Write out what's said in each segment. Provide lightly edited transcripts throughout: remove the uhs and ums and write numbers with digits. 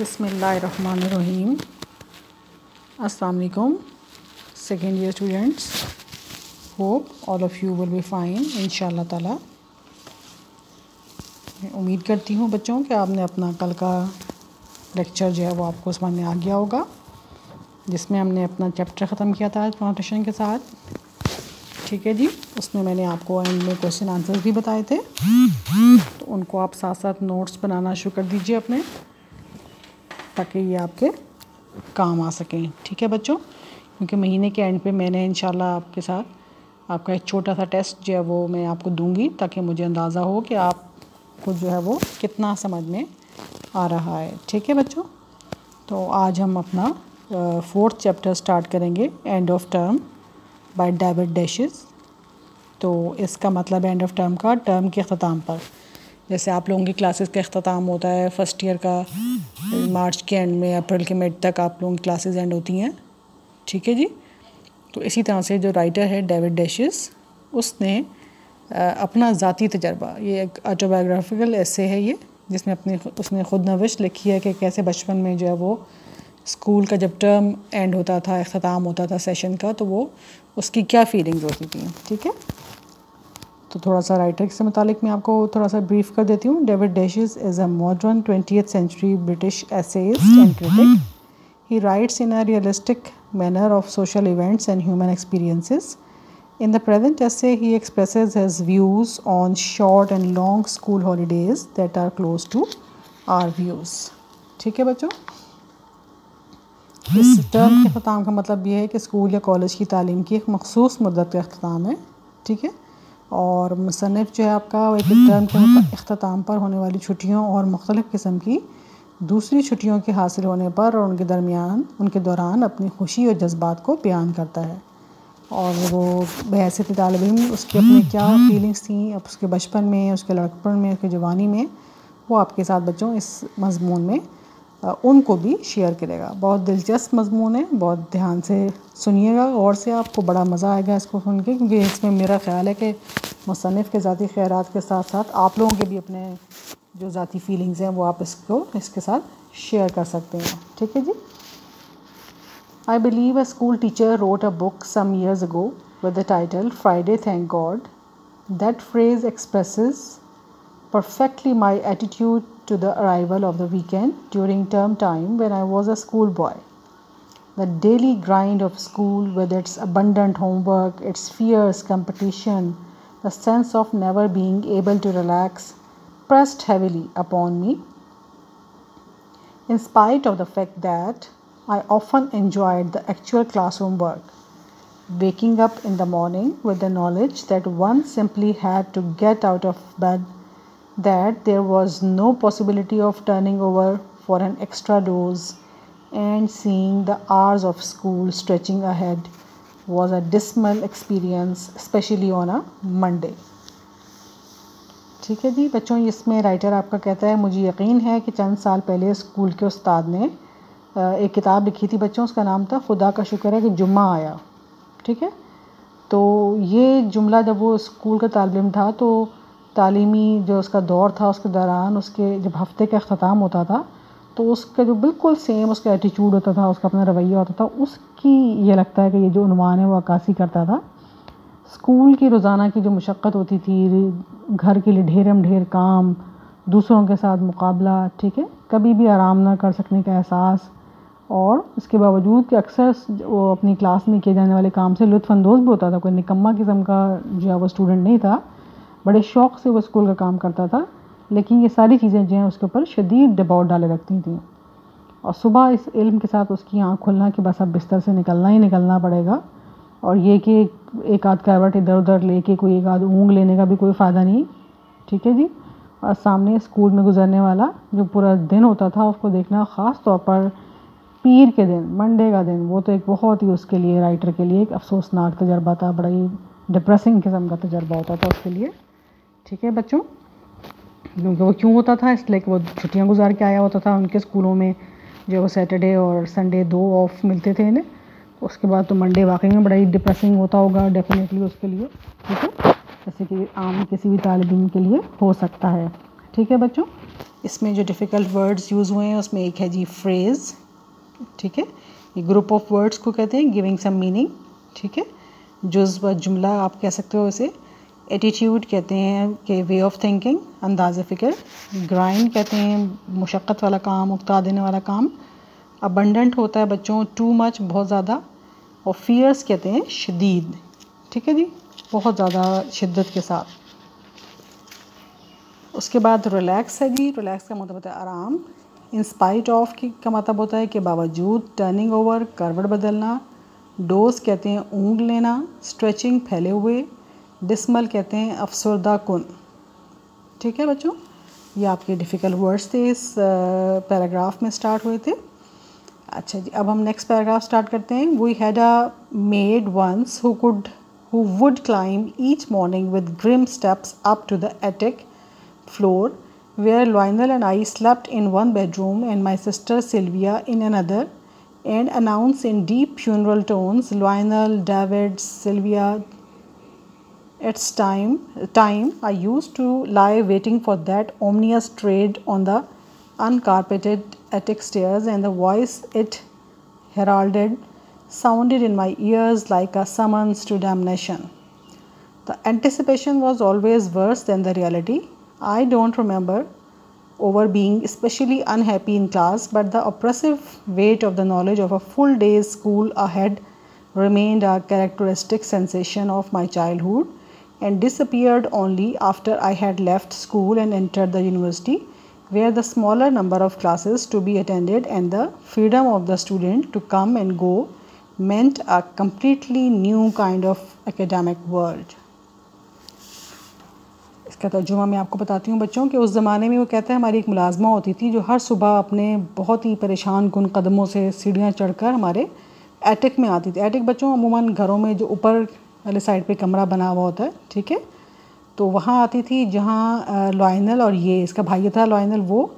बिस्मिल्लाहिर्रहमानिर्रहीम। अस्सलाम वालेकुम second year students, hope all of you will be fine इंशाल्लाह ताला। मैं उम्मीद करती हूँ बच्चों कि आपने अपना कल का लेक्चर जो है वो आपको समझ में आ गया होगा, जिसमें हमने अपना चैप्टर ख़त्म किया था ट्रांसलेशन के साथ। ठीक है जी, उसमें मैंने आपको एंड में क्वेश्चन आंसर्स भी बताए थे, तो उनको आप साथ साथ नोट्स बनाना शुरू कर दीजिए अपने, ताकि ये आपके काम आ सकें। ठीक है बच्चों, क्योंकि महीने के एंड पे मैंने इंशाल्लाह आपके साथ आपका एक छोटा सा टेस्ट जो है वो मैं आपको दूंगी, ताकि मुझे अंदाज़ा हो कि आपको जो है वो कितना समझ में आ रहा है। ठीक है बच्चों, तो आज हम अपना फोर्थ चैप्टर स्टार्ट करेंगे, end of term by David dashes. तो इसका मतलब एंड ऑफ टर्म का टर्म के अख्ताम पर, जैसे आप लोगों की क्लासेस का अख्ताम होता है फ़र्स्ट ईयर का मार्च के एंड में, अप्रैल के मिड तक आप लोगों की क्लासेस एंड होती हैं। ठीक है जी, तो इसी तरह से जो राइटर है डेविड डैशेस, उसने अपना ज़ाती तजर्बा, ये एक ऑटोबायोग्राफिकल ऐसे है ये, जिसमें उसने ख़ुद नविश लिखी है कि कैसे बचपन में जो है वो स्कूल का जब टर्म एंड होता था, अख्ताम होता था सेशन का, तो वो उसकी क्या फीलिंग्स होती थी। ठीक है, तो थोड़ा सा राइटर से मुतालिक मैं आपको थोड़ा सा ब्रीफ कर देती हूँ। David dashes is a modern 20th century British essayist and critic. He rights in a realistic manner of social events and human experiences. In the present essay, he expresses his views on short and long school holidays that are close to our views. ठीक है बच्चों, इस term के अख्ताम का मतलब ये है कि स्कूल या कॉलेज की तालीम की एक मखसूस मुद्दत का अख्ताम है। ठीक है, और मुसन्निफ़ जो है आपका एक टर्म के अख्ताम पर होने वाली छुट्टियों और मुख्तलिफ़ किस्म की दूसरी छुट्टियों के हासिल होने पर और उनके दौरान अपनी खुशी और जज्बात को बयान करता है। और वो बहैसियत तालिब इल्म उसकी अपनी क्या फीलिंग्स थी अब उसके बचपन में, उसके लड़कपन में, उसके जवानी में, वो आपके साथ बच्चों इस मज़मून में उनको भी शेयर करेगा। बहुत दिलचस्प मज़मून है, बहुत ध्यान से सुनिएगा और से, आपको बड़ा मज़ा आएगा इसको सुन के, क्योंकि इसमें मेरा ख़्याल है कि मुसन्निफ़ के ज़ाती ख़यालात के साथ साथ आप लोगों के भी अपने जो ज़ाती फीलिंग्स हैं वो आप इसके साथ शेयर कर सकते हैं। ठीक है जी। I believe a school teacher wrote a book some years ago with the title Friday Thank God. That phrase expresses perfectly my attitude to the arrival of the weekend during term time when I was a schoolboy. The daily grind of school with its abundant homework, its fierce competition, the sense of never being able to relax pressed heavily upon me. In spite of the fact that I often enjoyed the actual classroom work, waking up in the morning with the knowledge that one simply had to get out of bed, that there was no possibility of turning over for an extra dose, and seeing the hours of school stretching ahead was a dismal experience, especially on a Monday. ठीक है जी बच्चों, इसमें writer आपका कहता है, मुझे यकीन है कि चंद साल पहले स्कूल के उस्ताद ने एक किताब लिखी थी बच्चों, उसका नाम था खुदा का शुक्र है कि जुम्मा आया। ठीक है, तो ये जुमला जब वो स्कूल का तालिब इल्म था, तो तालीमी जो उसका दौर था उसके दौरान उसके जब हफ्ते का अख्ताम होता था, तो उसका जो बिल्कुल सेम उसका एटीट्यूड होता था, उसका अपना रवैया होता था, उसकी ये लगता है कि ये जो उन्वान है वो अक्कासी करता था। स्कूल की रोज़ाना की जो मुशक्क़त होती थी, घर के लिए ढेर काम, दूसरों के साथ मुकाबला, ठीक है, कभी भी आराम ना कर सकने का एहसास, और इसके बावजूद कि अक्सर वो अपनी क्लास में किए जाने वाले काम से लुत्फ़अंदोज़ भी होता था, कोई निकम्मा किस्म का जो है वो स्टूडेंट नहीं था, बड़े शौक़ से वो स्कूल का काम करता था। लेकिन ये सारी चीज़ें जो हैं उसके ऊपर शदीद दबाव डाले रखती थी, और सुबह इस इल्म के साथ उसकी आँख खुलना कि बस अब बिस्तर से निकलना ही निकलना पड़ेगा, और ये कि एक आध करवट इधर उधर लेके कोई एक आध ऊँग लेने का भी कोई फ़ायदा नहीं। ठीक है जी, और सामने स्कूल में गुजरने वाला जो पूरा दिन होता था उसको देखना, ख़ास तौर पर पीर के दिन, मंडे का दिन, वो तो एक बहुत ही उसके लिए, राइटर के लिए एक अफसोसनाक तजर्बा था, बड़ा ही डिप्रेसिंग किस्म का तजर्बा होता था उसके लिए। ठीक है बच्चों, क्योंकि वो क्यों होता था, इसलिए कि वो छुट्टियां गुजार के आया होता था। उनके स्कूलों में जो वो सैटरडे और संडे 2 ऑफ मिलते थे इन्हें, उसके बाद तो मंडे वाकई में बड़ा ही डिप्रेसिंग होता होगा डेफिनेटली उसके लिए। ठीक है, जैसे कि आम किसी भी तालिब इल्म के लिए हो सकता है। ठीक है बच्चों, इसमें जो डिफ़िकल्ट वर्ड्स यूज़ हुए हैं उसमें एक है जी फ्रेज़, ठीक है, ये ग्रुप ऑफ वर्ड्स को कहते हैं गिविंग सम मीनिंग, ठीक है। जुज़ व जुमला आप कह सकते हो इसे। एटीट्यूड कहते हैं कि वे ऑफ थिंकिंग, अंदाज़ फ़िक्र। ग्राइंड कहते हैं मुशक्क़त वाला काम, उकता देने वाला काम। अबंडेंट होता है बच्चों टू मच, बहुत ज़्यादा। और फियर्स कहते हैं शदीद, ठीक है जी, बहुत ज़्यादा शिद्दत के साथ। उसके बाद रिलैक्स है जी, रिलैक्स का मतलब होता है आराम। इन स्पाइट ऑफ की का मतलब होता है कि बावजूद। टर्निंग ओवर करवट बदलना। डोज कहते हैं ऊँघ लेना। स्ट्रेचिंग फैले हुए। डिसमल कहते हैं अफसरदा कुन, ठीक है बच्चों। ये आपके डिफ़िकल्ट वर्ड्स थे, इस पैराग्राफ में स्टार्ट हुए थे। अच्छा जी, अब हम नेक्स्ट पैराग्राफ स्टार्ट करते हैं। We had a maid once who would climb each morning with grim steps up to the attic floor where Lionel and I slept in one bedroom and my sister Sylvia in another, and announce in deep funeral tones, Lionel, David, Sylvia, it's time I used to lie waiting for that ominous tread on the uncarpeted attic stairs, and the voice it heralded sounded in my ears like a summons to damnation. The anticipation was always worse than the reality. I don't remember over being especially unhappy in class, but the oppressive weight of the knowledge of a full day's school ahead remained a characteristic sensation of my childhood, and disappeared only after I had left school and entered the university, where the smaller number of classes to be attended and the freedom of the student to come and go meant a completely new kind of academic world. इसका तर्जुमा मैं आपको बताती हूँ बच्चों कि उस ज़माने में वो कहता है हमारी एक मुलाजमा होती थी जो हर सुबह अपने बहुत ही परेशान कुन कदमों से सीढ़ियाँ चढ़कर हमारे एटिक में आती थी। एटिक बच्चों अमूमन घरों में जो ऊपर वाले साइड पे कमरा बना हुआ होता है, ठीक है, तो वहाँ आती थी जहाँ लॉयनल और ये इसका भाई था लॉयनल वो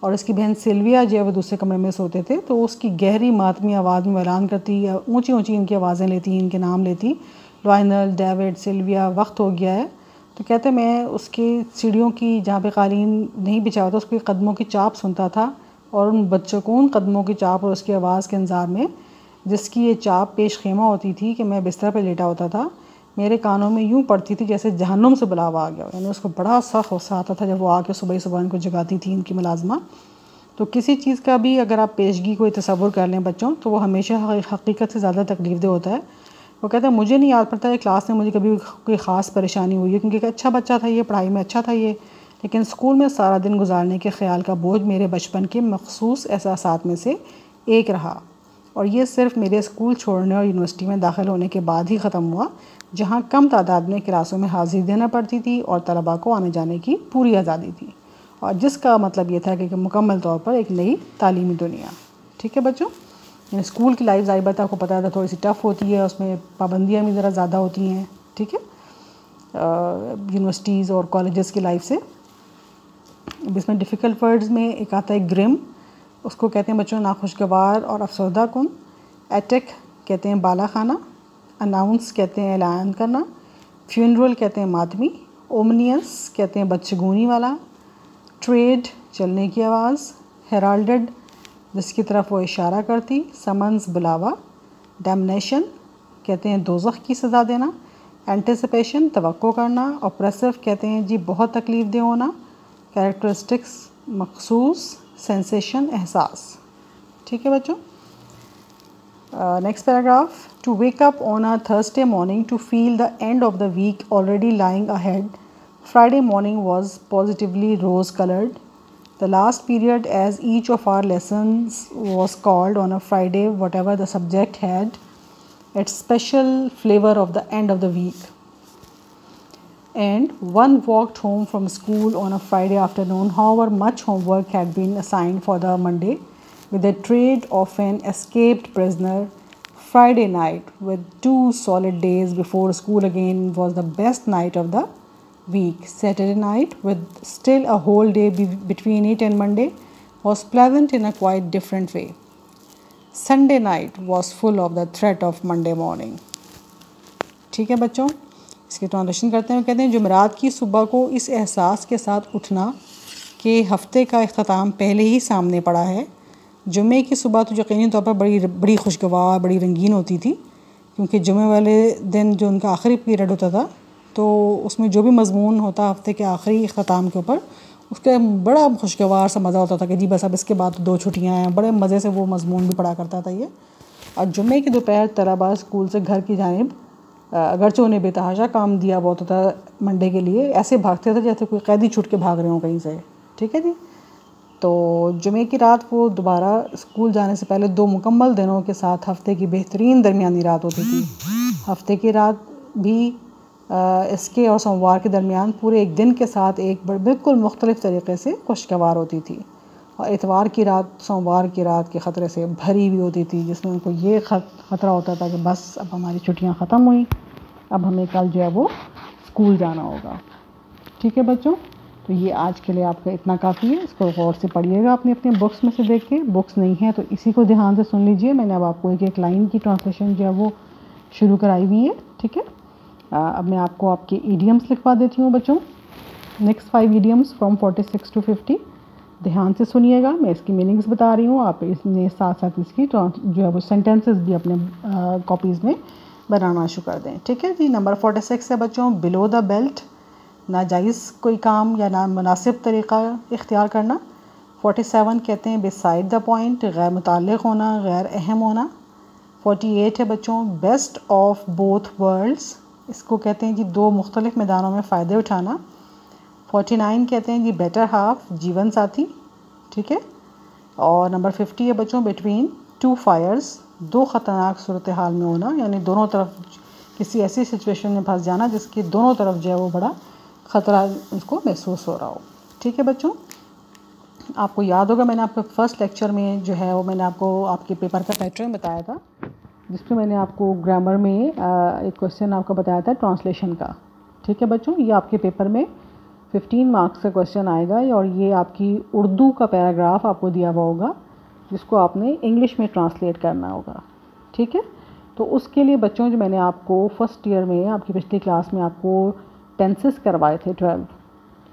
और इसकी बहन सिल्विया जो है वो दूसरे कमरे में सोते थे। तो उसकी गहरी मातमी आवाज़ में ऐलान करती या ऊंची ऊंची इनकी आवाज़ें लेती, इनके नाम लेती, लॉयनल, डेविड, सिल्विया, वक्त हो गया है। तो कहते मैं उसकी सीढ़ियों की जहाँ पे कालीन नहीं बिछा होता उसके कदमों की चाप सुनता था और उन बच्चों को उन कदमों की चाप और उसकी आवाज़ के इंतज़ार में जिसकी ये चाप पेश खेमा होती थी कि मैं बिस्तर पर लेटा होता था, मेरे कानों में यूँ पड़ती थी जैसे जहन्नुम से बुलावा आ गया। यानी उसको बड़ा सा गुस्सा आता था जब वो आके सुबह इनको जगाती थी इनकी मुलाजमा। तो किसी चीज़ का भी अगर आप पेशगी कोई तसव्वुर कर लें बच्चों तो वो हमेशा हकीकत से ज़्यादा तकलीफ़देह होता है। वो कहता है मुझे नहीं याद पड़ता है क्लास में मुझे कभी कोई ख़ास परेशानी हुई है क्योंकि एक अच्छा बच्चा था ये, पढ़ाई में अच्छा था ये, लेकिन स्कूल में सारा दिन गुजारने के ख़्याल का बोझ मेरे बचपन के मखसूस एहसासात में से एक रहा, और ये सिर्फ मेरे स्कूल छोड़ने और यूनिवर्सिटी में दाखिल होने के बाद ही ख़त्म हुआ, जहाँ कम तादाद में क्लासों में हाज़िरी देना पड़ती थी और तलबा को आने जाने की पूरी आज़ादी थी, और जिसका मतलब ये था कि मुकम्मल तौर पर एक नई तालीमी दुनिया। ठीक है बच्चों, स्कूल की लाइफ ज़ाहिर बात आपको पता था थोड़ी सी टफ़ होती है, उसमें पाबंदियाँ भी ज़रा ज़्यादा होती हैं, ठीक है, यूनिवर्सिटीज़ और कॉलेजेस की लाइफ से। इसमें डिफ़िकल्ट वर्ड्स में एक आता है ग्रिम, उसको कहते हैं बच्चों नाखुशगवार और अफसरदा कुन। एटिक कहते हैं बाला खाना। अनाउंस कहते हैं ऐलान करना। फ्यूनरल कहते हैं मातमी। ओमनियस कहते हैं बदशगुनी वाला। ट्रेड चलने की आवाज़। हेराल्डेड जिसकी तरफ वो इशारा करती। समन्स बुलावा। डैमनेशन कहते हैं दोज़ख की सज़ा देना। एंटिसिपेशन तवक्को करना। ऑप्रेसिव कहते हैं जी बहुत तकलीफ़ दे होना। कैरेक्टरिस्टिक्स मखसूस। सेंसेशन एहसास। ठीक है बच्चों, next paragraph. To wake up on a Thursday morning to feel the end of the week already lying ahead, Friday morning was positively rose coloured. The last period, as each of our lessons was called on a Friday, whatever the subject had its special flavor of the end of the week. And one walked home from school on a Friday afternoon, however much homework had been assigned for the Monday, with the tread of an escaped prisoner. Friday night, with 2 solid days before school again, was the best night of the week. Saturday night, with still a whole day between it and Monday, was pleasant in a quite different way. Sunday night was full of the threat of Monday morning. ठीक है बच्चों, इसकी translation करते हैं। कहते हैं जुमेरात की सुबह को इस एहसास के साथ उठना कि हफ्ते का इख्तिताम पहले ही सामने पड़ा है। जुमे की सुबह तो यकीनी तौर पर बड़ी खुशगवार, बड़ी रंगीन होती थी, क्योंकि जुमे वाले दिन जो उनका आखिरी पीरियड होता था तो उसमें जो भी मज़मून होता हफ्ते के आखिरी इख्तिताम के ऊपर, उसका बड़ा खुशगवार सा मज़ा होता था कि जी बस अब इसके बाद तो 2 छुट्टियाँ हैं। बड़े मज़े से वो मज़मून भी पढ़ा करता था ये। और जुमे की दोपहर तलबा स्कूल से घर की जानिब अगरचे उन्हें बेतहाशा काम दिया हुआ होता था मंडे के लिए, ऐसे भागते थे जैसे कोई कैदी छूट के भाग रहे हों कहीं से। ठीक है जी। तो जुमे की रात वो दोबारा स्कूल जाने से पहले 2 मुकम्मल दिनों के साथ हफ्ते की बेहतरीन दरमियानी रात होती थी। हफ्ते की रात भी इसके और सोमवार के दरमियान पूरे एक दिन के साथ एक बिल्कुल मुख्तलिफ तरीके से खुशगवार होती थी। और इतवार की रात सोमवार की रात के ख़तरे से भरी हुई होती थी, जिसमें उनको ये ख़तरा होता था कि बस अब हमारी छुट्टियां ख़त्म हुई, अब हमें कल जो है वो स्कूल जाना होगा। ठीक है बच्चों, तो ये आज के लिए आपका इतना काफ़ी है। इसको गौर से पढ़िएगा अपनी अपनी बुक्स में से देख के। बुक्स नहीं है तो इसी को ध्यान से सुन लीजिए। मैंने अब आपको एक एक लाइन की ट्रांसलेशन जो है वो शुरू कराई हुई है। ठीक है, अब मैं आपको आपके ईडियम्स लिखवा देती हूँ बच्चों। Next 5 idioms from 46 to 50। ध्यान से सुनिएगा, मैं इसकी मीनिंग्स बता रही हूँ, आप इसमें साथ साथ इसकी जो है वो सेंटेंसेस भी अपने कॉपीज़ में बनाना शुरू कर दें। ठीक है जी। नंबर 46 है बच्चों, बिलो द बेल्ट, नाजायज़ कोई काम या ना मुनासिब तरीक़ा इख्तियार करना। 47 कहते हैं बिसाइड द पॉइंट, गैर मुताल्लिक़ होना, गैर अहम होना। 48 है बच्चों, बेस्ट ऑफ बोथ वर्ल्ड्स, इसको कहते हैं जी 2 मुख्तलिफ मैदानों में फ़ायदे उठाना। 49 कहते हैं जी बेटर हाफ, जीवन साथी। ठीक है। और नंबर 50 है बच्चों, बिटवीन 2 फायर्स, 2 ख़तरनाक सूरत हाल में होना, यानी दोनों तरफ किसी ऐसी सिचुएशन में फंस जाना जिसकी दोनों तरफ जो है वो बड़ा ख़तरा उसको महसूस हो रहा हो। ठीक है बच्चों, आपको याद होगा मैंने आपको फर्स्ट लेक्चर में जो है वो मैंने आपको आपके पेपर का पैटर्न बताया था, जिसमें मैंने आपको ग्रामर में एक क्वेश्चन आपका बताया था ट्रांसलेशन का। ठीक है बच्चों, ये आपके पेपर में 15 मार्क्स का क्वेश्चन आएगा और ये आपकी उर्दू का पैराग्राफ आपको दिया हुआ होगा, जिसको आपने इंग्लिश में ट्रांसलेट करना होगा। ठीक है, तो उसके लिए बच्चों जो मैंने आपको फर्स्ट ईयर में आपकी पिछली क्लास में आपको टेंसेस करवाए थे 12,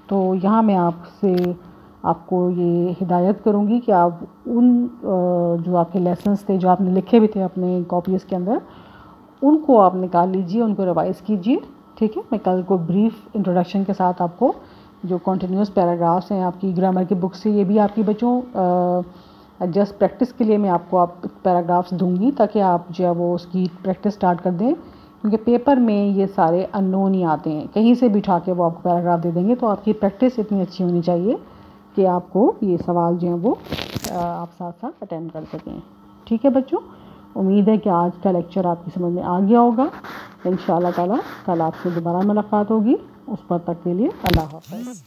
तो यहाँ मैं आपको ये हिदायत करूँगी कि आप उन जो आपके लेसन्स थे जो आपने लिखे भी थे अपने कॉपीज़ के अंदर, उनको आप निकाल लीजिए, उनको रिवाइज़ कीजिए। ठीक है, मैं कल को ब्रीफ इंट्रोडक्शन के साथ आपको जो कॉन्टीन्यूस पैराग्राफ्स हैं आपकी ग्रामर की बुक से, ये भी आपकी बच्चों जस्ट प्रैक्टिस के लिए मैं आपको आप पैराग्राफ्स दूंगी, ताकि आप जो है वो उसकी प्रैक्टिस स्टार्ट कर दें, क्योंकि पेपर में ये सारे अननोन ही आते हैं, कहीं से भी उठा के वो आपको पैराग्राफ दे देंगे। तो आपकी प्रैक्टिस इतनी अच्छी होनी चाहिए कि आपको ये सवाल जो हैं वो आप साथ साथ अटेंड कर सकें। ठीक है बच्चों, उम्मीद है कि आज का लेक्चर आपकी समझ में आ गया होगा। इंशाअल्लाह ताला कल आपसे दोबारा मुलाकात होगी। उस पर तक के लिए अल्लाह हाफ़िज़।